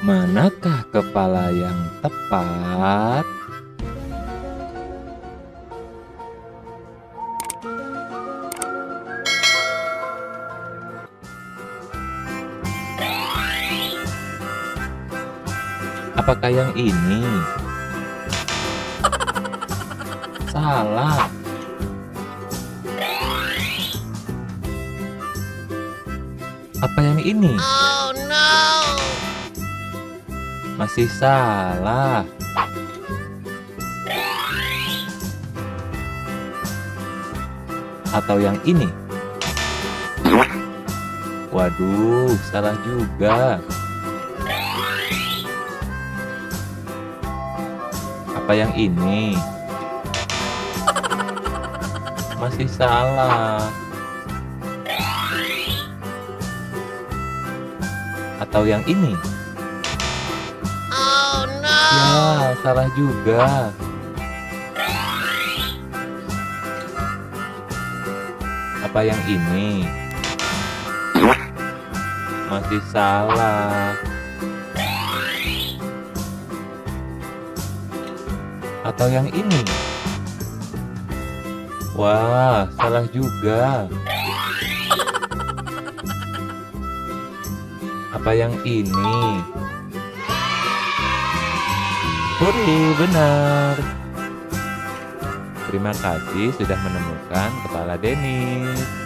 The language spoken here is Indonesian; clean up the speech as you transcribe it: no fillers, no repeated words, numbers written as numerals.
Manakah kepala yang tepat? Apakah yang ini? Salah. Apa yang ini? Oh no! Masih salah. Atau yang ini? Waduh, salah juga. Apa yang ini? Masih salah. Atau yang ini? Oh no! Ya, salah juga. Apa yang ini? Masih salah. Atau yang ini? Wah, salah juga. Apa yang ini? Hore, benar. Terima kasih sudah menemukan kepala Denis.